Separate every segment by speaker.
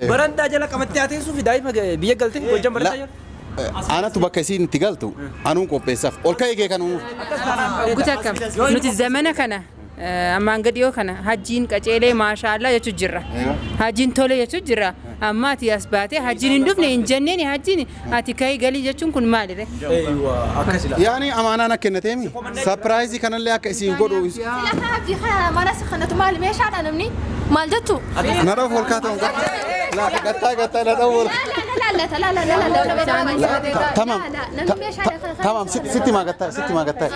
Speaker 1: براندا جلا كمتياتي سوفي دايما بيجلتي وجم براندا
Speaker 2: أنا تبكسين تقالتو أنا كوبيساف أولكاي كانوا
Speaker 3: قلت لكم نوت الزمانة كنا أما أنقديو كنا هجين كأجيلي ما شاء الله يتجرا هجين تولي يتجرا أما تي أسباتي هجين ندفني إنجنني هجين هاتي كاي قالي جتشون كن مالي ده
Speaker 2: يعني أمانة أنا كنا تيمي سبرايزي كان اللي أكسين قولوا
Speaker 4: لا في خا ما ناس خنتو مال مش عارف نمني مال جتو
Speaker 2: نرى فولكاتهم لا قطع لا دور
Speaker 4: لا
Speaker 2: تمام تمام ستي ما قطع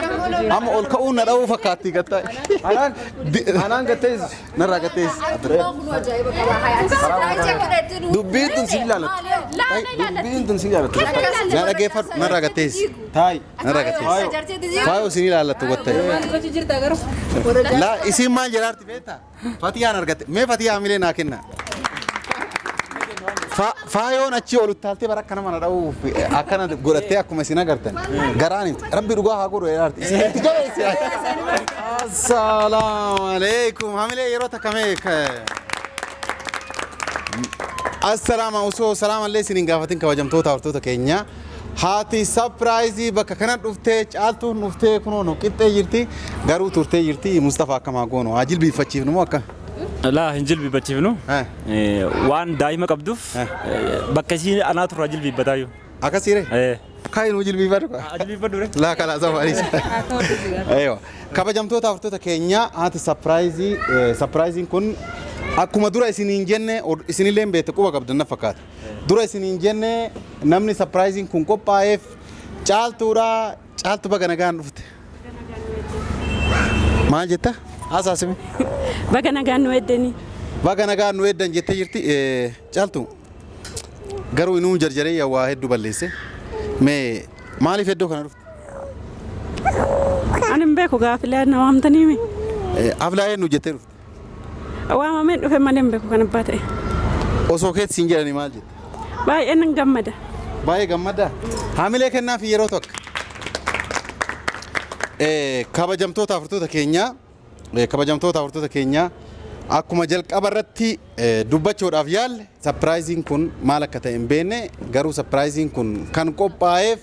Speaker 2: أما أولكاون نرى فكاتي قطع أنا قطيز نرى قطيز دبيتن سيلا دبيتن سيلا نرى كيف نرى قطيز تاي نرى قطيز فايو سيلا لا تقطع لا اسم ما جرارتي بيتا فاتيا نرى ما فاتيا عملي ناكنا فايون أشياء ولتالتي برا كنا ما نراو أكنا قرأتي أكو مسينا قرتن قراني ربي رجوها هقول يا أرتي السلام عليكم عامل إيه يروتا كميك السلام عليكم السلام عليكم سنين قافتين كواجم توتا ورتوتا كينيا هاتي سبرايزي بك كنا نفتش آلتو نفتش كنو نكتة يرتي قارو تورتي يرتي مصطفى كما قونو عاجل بيفتشي نمو أكا
Speaker 1: لا هنجل بيبتشيفنو وان دايما قبضوف بكسي أنا تراجل بيبتايو
Speaker 2: أكاسيره كاين وجل بيبرك
Speaker 1: أجل بيبدورة
Speaker 2: لا كلا زواليس أيوة كابجام توتا ورتوتا كينيا هاتي سبرايزين كون أكما دورا إسنين جنة أو إسنين لين بيتكوا قبضنا فقط دورا إسنين جنة نمني سبرايزين كون كوبايف چال تبا غنغان رفت ما جتا أساسي
Speaker 5: بغنغان
Speaker 2: نويدن جتا يرتي چالتو غرو إنو جرجري يا واحد دوبليسه مي مالي فدو كنا رفت
Speaker 5: أنا مبيكو غافلة نوام تنيمي
Speaker 2: أفلاي نو جتا رفت
Speaker 5: وما من في مالي مبيكو كنا باتي
Speaker 2: أسوكيت سينجرني مال جت
Speaker 5: باي أنا جمدا
Speaker 2: باي جمدا هامله كنا في يروتك kabajamtoota furtoota keenya akkuma jalqabarratti dubbachuudhaaf yaalle surprising kun maal akka ta'e hin beekne garuu surprising kun kan qophaa'eef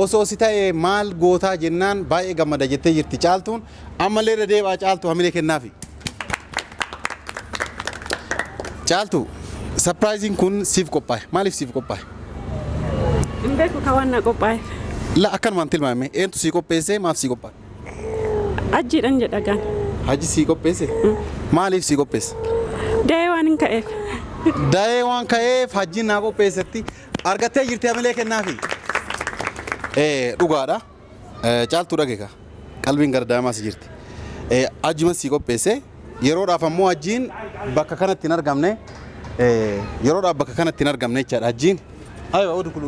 Speaker 2: osoo si ta'e maal gootaa jennaan baay'ee gammada jettee jirti caaltuun ammallee deebi'aa caaltu hamilee kennaafi caaltu surprising kun siif qophaa'e maaliif siif qophaa'e
Speaker 5: mbeeku kawanna qophaa'e
Speaker 2: la akkanumaan tilmaame eentu sii qopheesse maaf sii qophaa'e
Speaker 5: ajiidhan jedhagaan
Speaker 2: haji sii qopheesse maaliif sii qopheesse
Speaker 5: daa'ee waan hin ka'eef
Speaker 2: daa'ee waan ka'eef hajjiin naa qopheessetti argattee jirti hamilee kennaafi dhugaadha caaltuu dhageeka qalbiin gardaamaa si jirti ajjuma sii qopheesse yeroodhaaf ammoo hajjiin bakka kanatti hin argamne yeroodhaaf bakka kanatti hin argamne jechaadha hajjiin ayo odukulu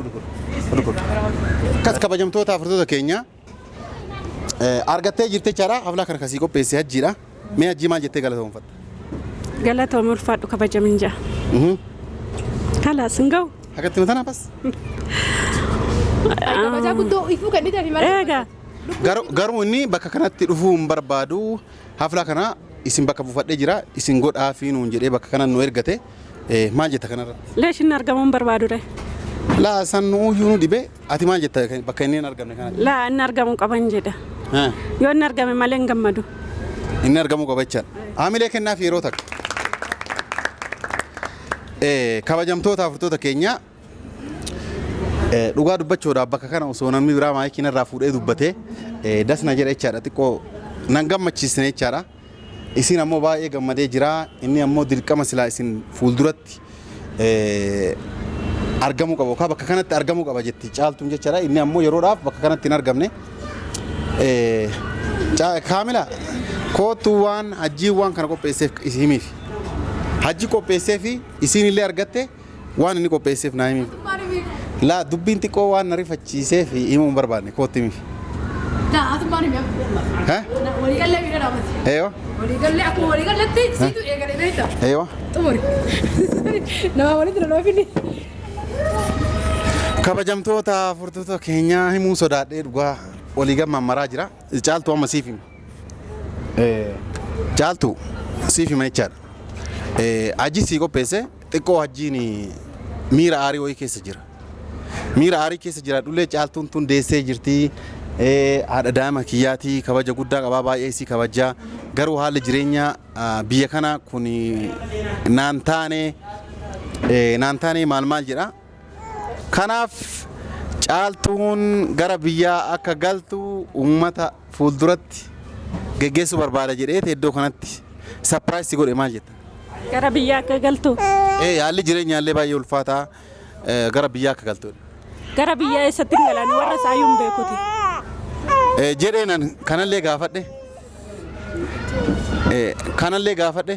Speaker 2: kas kabajamtoota furtoota keenya argattee jirte jechaadha haflaa kana kasii qopheesse hajjiidha mee hajjii maal jettee galatoomfatta
Speaker 5: galatoom ulfaadhu kabajamin jaa kalaas hin ga'u
Speaker 2: akkatti matana bas
Speaker 4: kabajaa guddoo ifuu kan dhidhaaf himaa
Speaker 5: eegaa
Speaker 2: garuu inni bakka kanatti dhufuu hin barbaadu haflaa kana isin bakka buufadhee jira isin godhaafi nuun jedhee bakka kana nu ergate maal jetta kanarratti
Speaker 5: leeshin argamuun barbaadu dha
Speaker 2: laa sanuu yuunu dhibe ati maal jetta bakka inni hin argamne kana
Speaker 5: laa inni argamuu qaban jedha yoo inni argame malee hin gammadu
Speaker 2: inni argamuu qaba jechaan hamilee kennaaf yeroo takka kabajamtoota furtoota keenya dhugaa dubbachuudhaaf bakka kana osoo namni biraa maayikiin irraa fuudhee dubbatee dasna jedha jechaadha xiqqoo nan gammachiisne jechaadha isin ammoo baay'ee gammadee jira inni ammoo dirqama silaa isin fuulduratti argamuu qaba bakka kanatti argamuu qaba jetti caaltuun jechaadha inni ammoo yeroodhaaf bakka kanatti hin argamne kaamila kootu waan hajjii waan kana qopheesseef himiif hajji qopheesseef isin illee argatte waan inni qopheesseef naa himiif laa dubbiin xiqqoo waan na rifachiiseef himuu hin barbaanne kootti himiif eeyo eeyo kabajamtoota furtoota keenyaa himuu sodaadhee dhugaa walii gammaan maraa jira caaltu amma siif hima caaltu siif hima jechaadha ajji sii qopheesse xiqqoo wajjin miira aarii wayii keessa jira. Miira aarii keessa jira dhullee caaltuun tun deessee jirti. Haadha daa'ima kiyyaatii kabaja guddaa qabaa baay'ee isii kabajaa garuu haalli jireenya biyya kana kun naan taane maal jedha. Kanaaf caaltuun gara biyyaa akka galtu uummata fuulduratti geggeessuu barbaada jedhee iddoo kanatti surprise godhe maal jetta?
Speaker 5: Gara biyyaa akka galtu.
Speaker 2: Haalli jireenya illee baay'ee ulfaataa gara biyyaa akka galtu.
Speaker 5: Gara biyyaa eessatti galan warra isaayyuu hin beekuti.
Speaker 2: Jedheenan kanallee gaafadhe. Kanallee gaafadhe.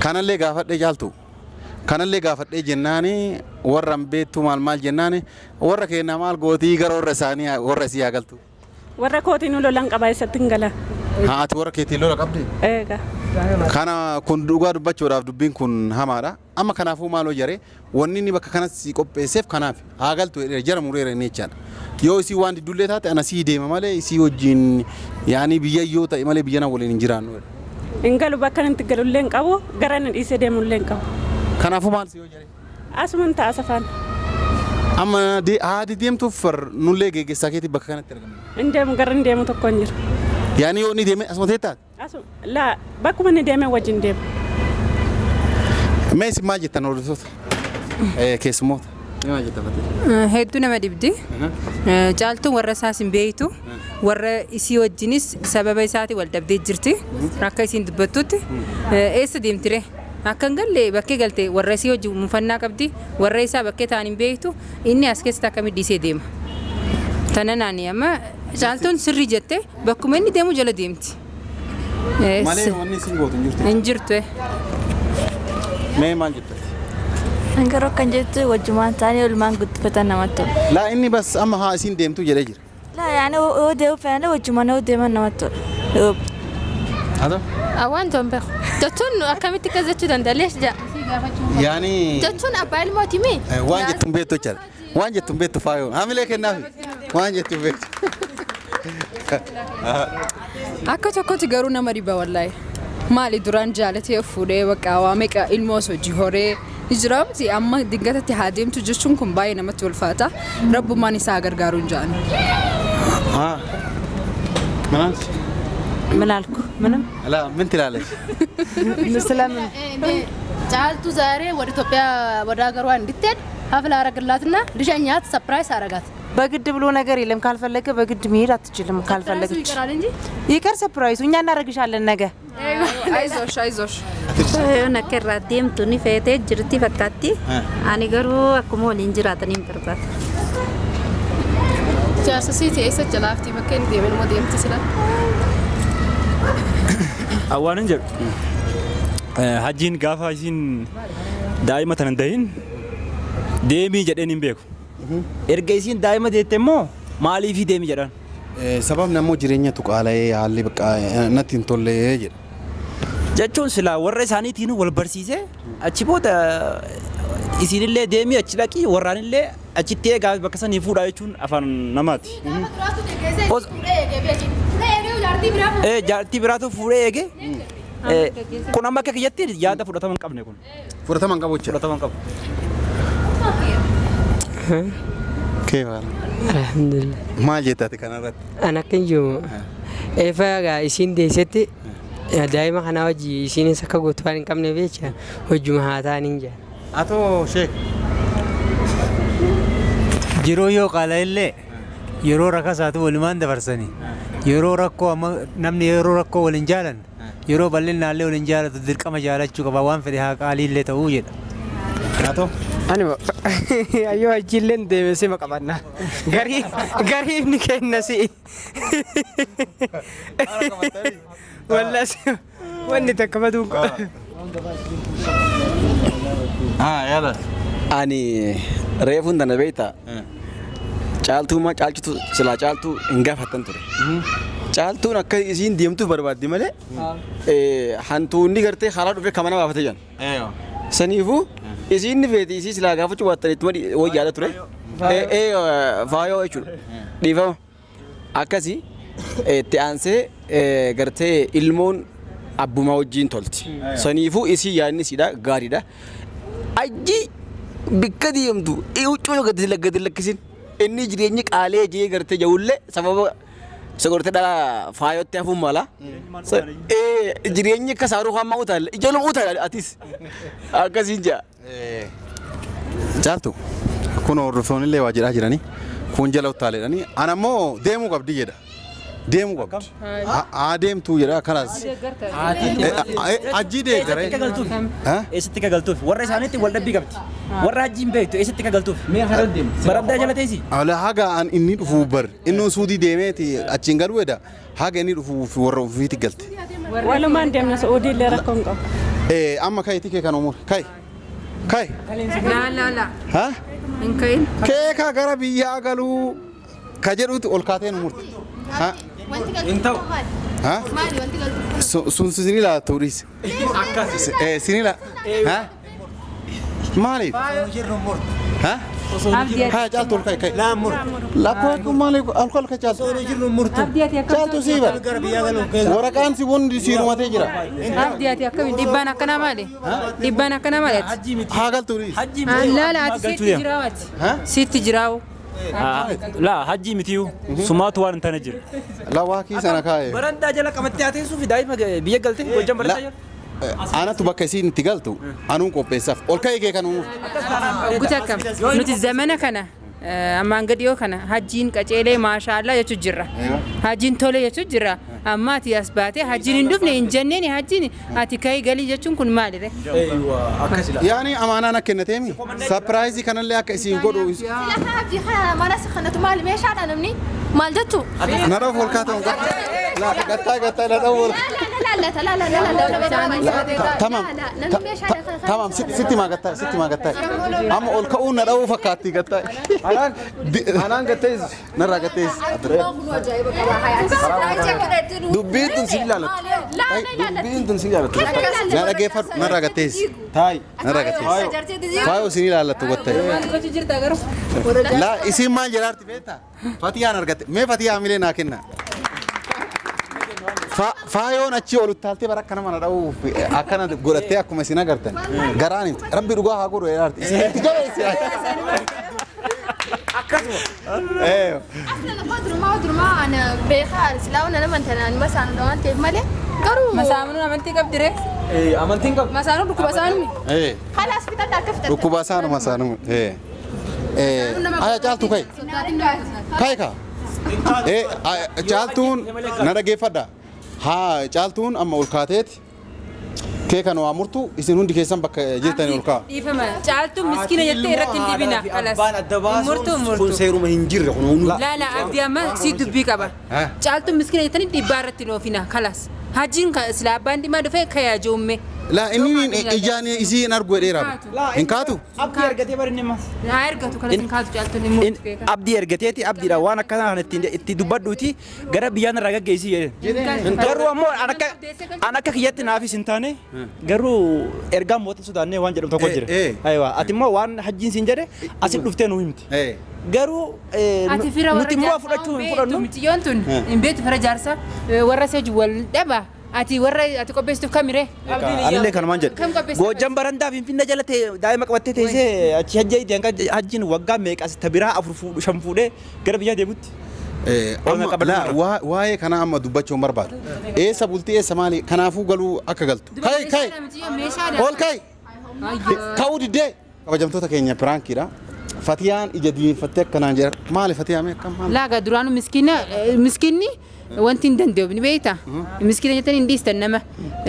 Speaker 2: Kanallee gaafadhe jaaltu. Kanallee gaafadhe jennaani warra beektu maal jennaani warra keenya maal gootii gara warra isaanii warra isii galtu.
Speaker 5: Warra kootiin lolan qaba eessatti hin galan.
Speaker 2: Ati warra keetiin lola qabdi?
Speaker 5: Eega.
Speaker 2: Kana kun dhugaa dubbachuudhaaf dubbiin kun hamaadha. Amma kanaafuu maaloo jaree wanni inni bakka kanatti qopheesseef kanaaf haa galtu jara mureera inni jechaadha. Yoo isii waan diddullee taate ana sii deema malee isii wajjin yaani biyya yoo ta'e malee biyya na waliin hin jiraannu.
Speaker 5: Hin galu bakka nanti galullee hin qabu gara na dhiisee deemullee hin qabu.
Speaker 2: Kanaafuu maal si yoo jaree?
Speaker 5: Asuman ta'a safaan.
Speaker 2: Amma haati deemtuuf nullee geggeessaa keetii bakka kanatti argamu.
Speaker 5: Hin deemu gara hin deemu tokko hin jiru.
Speaker 2: Yaani yoo inni deeme asuma teettaati?
Speaker 5: Laa bakkuma inni deeme wajjin deemu.
Speaker 2: Mee isin maal jettan hordoftoota keessummoota? Maal jettan
Speaker 3: Hedduu nama dhibdi. Caaltuun warra isaas hin beektu. Warra isii wajjinis sababa isaatii wal dhabdee jirti. Akka isiin dubbattutti. Eessa deemtire? Akka hin galle bakkee galte warra isii wajjin muufannaa qabdi. Warra isaa bakkee ta'an hin beektu. Inni as keessatti akka middisee deema. Tana naani amma caaltuun sirrii jette bakkuma inni deemu jala deemti.
Speaker 2: Malee wanni isin gootu hin jirtu?
Speaker 3: Hin jirtu.
Speaker 2: Mee maal jettati?
Speaker 4: Angaro kan jettu wajjumaan taanii olmaan guddifatan namatti tola.
Speaker 2: Laa inni bas amma haa isin deemtu jedhee jira.
Speaker 4: Laa yaani yoo deemu fayyalee wajjumaan yoo deeman namatti tola.
Speaker 2: Haa
Speaker 4: Awwaan tombe. Jechuun akkamitti akkas jechuu danda'alees jaa.
Speaker 2: yaani
Speaker 4: Jechuun abbaa ilmooti mi?
Speaker 2: waan jettuun beektu jechaadha. Waan jettuun beektu faayoo. Haamilee kennaafi waan jettuun beektu.
Speaker 6: Akka tokkotti garuu nama dhiba wallaahi. Maali duraan jaalatee fuudhee bakka waa meeqa ilmoo hojii horee hijiraamti amma dingatatti haa deemtu jechuun kun baay'ee namatti ulfaata. Rabbummaan isaa gargaaruun jaani.
Speaker 2: Manaan?
Speaker 5: Malaalku manam?
Speaker 2: Alaa min tilaalee?
Speaker 5: Mislamin.
Speaker 4: Caaltu ዛሬ ወደ ኢትዮጵያ ወደ ሀገሯ እንድትሄድ ሀፍል አረግላትና ልሸኛት ሰርፕራይዝ አረጋት።
Speaker 7: በግድ ብሎ ነገር የለም። ካልፈለገ በግድ መሄድ አትችልም። ካልፈለገች
Speaker 4: ይቀራል እንጂ
Speaker 7: ይቀር ሰርፕራይዙ እኛ እናደርግሻለን ነገ።
Speaker 6: አይዞሽ አይዞሽ።
Speaker 8: ነከራ deemtuun feetee jirti fakkaatti. Ani garuu akkuma waliin jiraataniin barbaada.
Speaker 4: Jaarsasiiti eessa jalaafti bakka inni deemen moo deemti sila?
Speaker 1: Awwaanin jedhu hajjiin gaafa isiin daa'ima tanan dahin deemii jedheen hin beeku. Erga isiin daa'ima deette immoo maaliif deemi jedhan?
Speaker 2: Sababni ammoo jireenya tuqaalee haalli bakka natti hin tolle jedha.
Speaker 1: Jechuun silaa warra isaaniitiin wal barsiisee achi booda isiinillee deemii achi dhaqii warraanillee achitti eegaa bakka sanii fuudhaa jechuun afaan namaati. Jaartii biraatu fuudhee eege. Kun amma akka kiyyatti yaada fudhatama hin qabne kun.
Speaker 2: Fudhatama hin qabu jechuudha.
Speaker 1: Fudhatama hin qabu.
Speaker 2: Keefaala.
Speaker 9: Alhamdulillah.
Speaker 2: Maal jettaati kanarratti?
Speaker 9: Ana kan jiru eefaga isin deessetti daa'ima kana wajji isinis akka gootu waan hin qabne beecha hojjuma haa ta'aniin jira.
Speaker 2: Atoo sheek.
Speaker 10: Jiruu yoo qaala illee yeroo rakkasaatu walumaan dabarsanii yeroo rakkoo amma namni yeroo rakkoo waliin jaalan yeroo bal'inaallee waliin jaalatu dirqama jaalachuu qaba waan fedhe haa qaalii illee ta'uu jedha.
Speaker 2: Atoo.
Speaker 9: Ani ayyoo achiilleen deemee ma qabanna. Garii ni kennasi. Wallahi wanni takka maduun qaba.
Speaker 2: Yaala.
Speaker 11: Ani reefuun dana beektaa caaltuuma caalchitu silaa caaltuu hin gaafatan ture. Caaltuun akka isiin deemtuuf barbaaddi malee hantuunni gartee haala dhufee kamana baafatee jiran. Saniifuu isiin feeti isii silaa gaafachuu baattanitti wayii yaada ture. faayoo jechuudha. Dhiifama. Akkasii itti aansee gartee ilmoon abbuma wajjin tolti. Saniifuu isii yaadni isiidha gaariidha. Ajji bikka deemtu huccuu gadi lakkisin inni jireenyi qaalee jee gartee jawullee sababa sagortee dhala faayootti hafuun mala. Jireenyi akka saaruu hamma utaale ijoollee utaale atis akkasiin jaa.
Speaker 2: Jaaltu kun hordoftoonni illee waa jedhaa jiranii kun jala utaaleedhanii ana immoo deemuu qabdi jedha. Deemuu qabdi. Haa deemtuu jedha kanas. Ajjii deeggaree.
Speaker 1: Eessatti ka galtuuf warra isaaniitti wal dhabbii qabdi. Warra ajjiin beektu eessatti ka galtuuf. Mee haala deemu. Barabdaa jala teessi.
Speaker 2: Ala haga an inni dhufu bar inni suudii deemeeti achiin galuu edha haga inni dhufu warra ofiiti galte.
Speaker 5: Walumaan deemna Saudi illee rakkoon qabu.
Speaker 2: Amma kayitii kee kan umur kayi. Kayi.
Speaker 3: La.
Speaker 2: Ha?
Speaker 3: Hin kayin.
Speaker 2: Kee ka gara biyyaa galuu ka jedhuuti ol kaateen umurti. Ha?
Speaker 4: Intau.
Speaker 2: Ha? Sun sinila turis. Sinila. Ha? Maaliif? Ha? Ha jaaltu ol kayi. Lakkoo maaliif alkool ka jaaltu? Jaaltu siiba. Waraqaan si wondi siirumatee jira.
Speaker 3: Abdiyaati akkamiin dhibbaan akkanaa maali? Dhibbaan akkanaa maali?
Speaker 2: Haa galtuunis.
Speaker 3: Laala ati sitti jiraawati. Sitti jiraawu.
Speaker 1: La hajji mitiyu sumaatu waan hin taane jira.
Speaker 2: La waa kii sana kaa'e.
Speaker 1: Barandaa jala qabattee haa teessuuf daa'ima biyya galtee hojjan barandaa jala.
Speaker 2: Anatu bakka isiin itti galtu anuun qopheessaaf ol ka'ee kee kan uumuuf.
Speaker 3: Guutuu akkam nuti zamana kana ammaan gadiyoo kana hajjiin qaceelee maashaallah jechuu jirra. Hajjiin tole jechuu jirra. Amma ati as baatee hajjiin hin dhufne hin jenneen hajjiin ati ka'ii galii jechuun kun maalire?
Speaker 2: Yaani amaanaan akka kennateemi sapiraayizii kanallee akka isiin godhu.
Speaker 4: Mana sakkanatu maali meeshaadha namni maal jettu?
Speaker 2: Nadhaaf ol kaa'atan gattaa nadhaaf ol. Tamam sitti maa gattaa amma ol ka'uun nadhaa'uu fakkaatti gattaa. Anaan gattees narraa gattees. Dubbiin tun si ilaalatu. Dubbiin tun si ilaalatu. Na dhageeffadhu narraa gattees. Narraa gattees. Faayoo si ilaalatu gottee. Laa isiin maal jedhaarti beektaa? Fatiyaan argatte. Mee fatiyaa milee naa kenna. Faayoon achii ol utaaltee bara akkana mana dha'uuf akkana godhattee akkuma isin agartan garaan himti rabbi dhugaa haa godhu jedhaarti isin itti jabeessi.
Speaker 4: Akkasuma. Durumaa ana beekaa silaawwan nama tanaan masaanuu waan ta'eef malee garuu.
Speaker 3: Masaanuu amantii qabdire.
Speaker 1: Amantiin qabu.
Speaker 3: Masaanuu dhukkuba saanuu.
Speaker 4: Kalaas fitadha akka fitadha.
Speaker 2: Dhukkuba saanuu masaanuu. Aya caaltu kayi. Kayi kaa. Caaltuun na dhageeffadha. Haa caaltuun amma ol kaateeti. Kee kan waa murtu isin hundi keessan bakka jirtanii ol kaa'a.
Speaker 3: Dhiifama caaltuun miskiina jettee irratti hin dibina.
Speaker 11: Abbaan adda baasu kun seeruma hin jirre kun.
Speaker 3: Laala abdii amma si dubbii qaba. Caaltuun miskiina jettanii dhibbaa irratti noofina kalas. Hajjiin silaa abbaan dhimma dhufee kayaa joomme.
Speaker 2: La inni ijaan isiin argu dheeraa. Hin kaatu?
Speaker 1: Abdii ergatee barinne mas.
Speaker 3: Haa ergatu kanas hin kaatu caaltuun hin murtu beekaa.
Speaker 1: Abdii ergateeti abdiidha waan akkanaa itti dubbadhuuti gara biyyaan irraa gaggeessii jedhe. Garuu ammoo an akka kiyyatti naafis hin taane garuu ergaan mootii sodaannee waan jedhamu tokko jira. Ati immoo waan hajjiin siin jedhe asit dhuftee nu himti. Garuu nuti immoo fudhachuu hin fudhannu.
Speaker 3: Miciyyoon tun hin beektu fira jaarsa warra seeju wal dhaba. Ati warra ati qopheessitu kamire?
Speaker 1: Anillee kanumaan jedhe. Goojjan barandaa Finfinnee jala daa'ima qabattee teessee achi hajjiin waggaa meeqas biraa 4 5 fuudhee gara biyyaa deemutti.
Speaker 2: Waa'ee kana amma dubbachuun barbaadu. Eessa bultii eessa maali? Kanaafuu galuu akka galtu. Kayi. Ol kayi. Ka'uu diddee. Kabajamtoota keenya piraankiidha. Fatiyaan ija diinfattee akkanaan jira. Maali Fatiyaan akkam maali?
Speaker 3: Laaga duraanu miskinni wanti hin danda'u ni beektaa? Miskiina jettanii hin dhiistan nama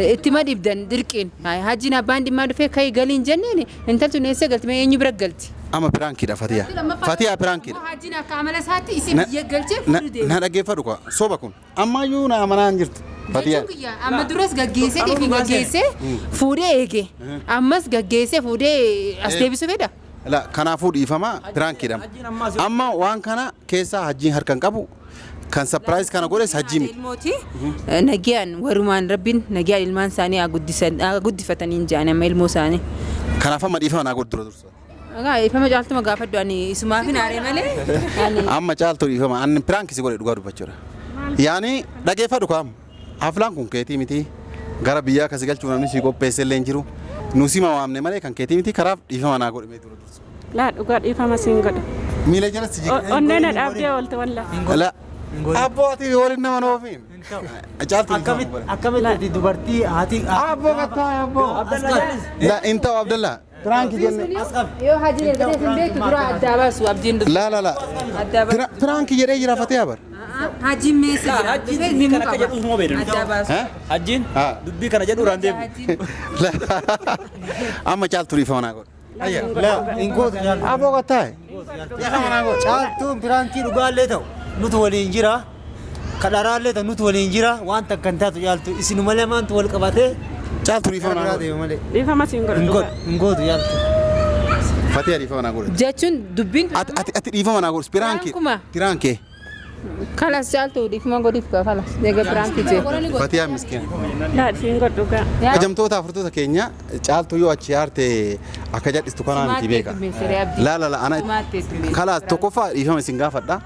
Speaker 3: itti madibdan dirqiin. Hajjiin abbaan dhimmaa dhufee ka'ii galii hin jenneen intaltu neessee galti mee eenyu bira galti?
Speaker 2: Amma piraankiidha Fatiyaa. Fatiyaa piraankiidha.
Speaker 3: Hajjiin akka amala isaatti isin biyya galchee fuudhu deema.
Speaker 2: Na dhaggeeffadhu kwa soba kun ammayyuu na amanaan jirtu. Fatiyaa.
Speaker 3: Amma duras gaggeessee dhiifi gaggeessee fuudhee eege ammas gaggeessee fuudhee as deebisuu fedha.
Speaker 2: La kanaafuu dhiifama piraankiidha. Amma waan kana keessaa hajjiin harkaan qabu. Kan surprise kana godhes hajji miti.
Speaker 3: Ilmooti nagiyaan warumaan rabbiin nagiyaan ilmaan isaanii haa guddifatanii hin jaane amma ilmoo isaanii.
Speaker 2: Kanaaf amma dhiifama naa godhu dursa.
Speaker 3: Ifama caaltu magaafadhu ani isumaaf hin aaree malee.
Speaker 2: Amma caaltu ifama an prank si godhe dhugaa dubbachuudha. Yaani dhageeffadhu kaam. Aflaan kun keetii miti. Gara biyyaa kasi galchuu namni si qopheessee illee hin jiru. Nusima waamne malee kan keetii miti karaaf ifama naa godhe meetu dursu.
Speaker 5: Laa dhugaa ifama siin godhe.
Speaker 2: Miila jala si jigee.
Speaker 5: Onneen dhaabdee oolte walla.
Speaker 2: La. Abbootii waliin nama noofiin. Caaltu
Speaker 10: akkamitti dubartii haati
Speaker 2: abboo gattaa abboo. La inta Abdallah. Prank jenne.
Speaker 3: Yoo hajii ergatee sin beektu dura addaa baasu abdiin dura.
Speaker 2: La. Prank jedhee jira fatee abar.
Speaker 3: Hajiin meessi jira.
Speaker 1: Hajiin kan akka jedhu moo beedu.
Speaker 3: Addaa baasu.
Speaker 1: Hajiin dubbii kana jedhu raan deemu.
Speaker 2: Amma caaltu rifa manaa godhe.
Speaker 10: la ingootu
Speaker 2: Abboo gattaa.
Speaker 10: caaltuun piraankii dhugaallee ta'u nutu waliin jira kadharaallee ta'u nutu waliin jira waan takkan taatu caaltu isinu malee maantu wal qabatee
Speaker 2: Caaltu rifa manaa godhe.
Speaker 5: Ifama siin godhe.
Speaker 10: ingootu caaltu.
Speaker 2: Fatee rifa manaa godhe.
Speaker 3: Jechuun dubbiin
Speaker 2: Ati rifa manaa godhe. Piraankii.
Speaker 3: kalas caaltu dhiifama godhiif kalas deega piraankii jee.
Speaker 2: Fatee miskiin.
Speaker 5: Laa siin godhe dhugaa.
Speaker 2: Ajamtoota afurtoota keenya caaltu yoo achi yaarte akka jadhistu kanaan itti beeka. La ana kalaas tokkoffaa dhiifama isin gaafadha.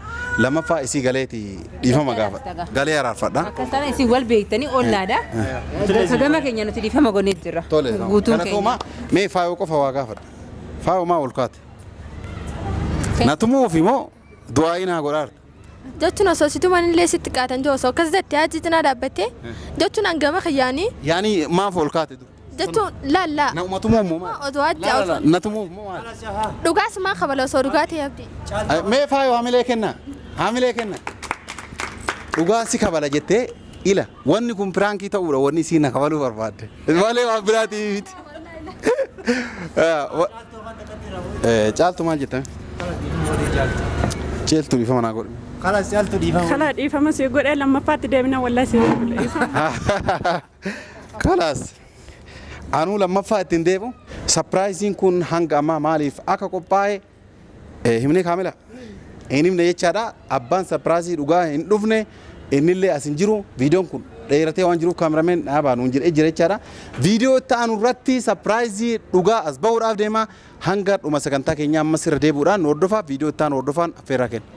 Speaker 2: Lammaffaa isii galeeti dhiifama gaafadha. Galee araarfadha.
Speaker 3: Akkasana isin wal beektanii ollaadha. Sagama keenya nuti dhiifama godhee jirra.
Speaker 2: Tole.
Speaker 3: Guutuun
Speaker 2: Kanatooma mee faayoo qofa waa gaafadha. Faayoo maa ol kaate. Natumuuf immoo du'aa inaa godhaarta.
Speaker 12: jechuun osoo situ manillee sitti qaatan jiru osoo akkas jettee hajji cinaa dhaabbattee jechuun hangama kiyyaanii
Speaker 2: Yaani maaf ol kaate dur.
Speaker 12: jechuun laallaa
Speaker 2: Namatumoo moo maal?
Speaker 12: osoo hajji osoo
Speaker 2: Natumoo moo maal?
Speaker 12: dhugaas maa qabala osoo dhugaatii abdi.
Speaker 2: Mee faayoo hamilee kenna. Hamilee kenna. Dhugaa si kabala jettee ila wanni kun piraankii ta'uudha wanni isiin na kabaluu barbaadde. Malee waan biraatii miti. Caaltu maal jettame? Caaltu dhiifama naa godhe.
Speaker 10: kalas caaltu dhiifama.
Speaker 5: Kalaa dhiifama siin godhe lammaffaatti deemina wallaa siin godhe.
Speaker 2: Kalaas. Anuu lammaffaa ittiin deemu sapiraayiziin kun hanga ammaa maaliif akka qophaa'e himnee kaamila. Inni himne jechaadha abbaan sapiraayizii dhugaa hin dhufne innillee as hin jiru viidiyoon kun dheeratee waan jiruuf kaamerameen dhaabaa nuun jedhee jira jechaadha. Viidiyoo itti aanu irratti sapiraayizii dhugaa as bahuudhaaf deema hanga dhuma sagantaa keenyaa ammas irra deebi'uudhaan hordofaa viidiyoo itti aanu hordofaan affeerraa kenna.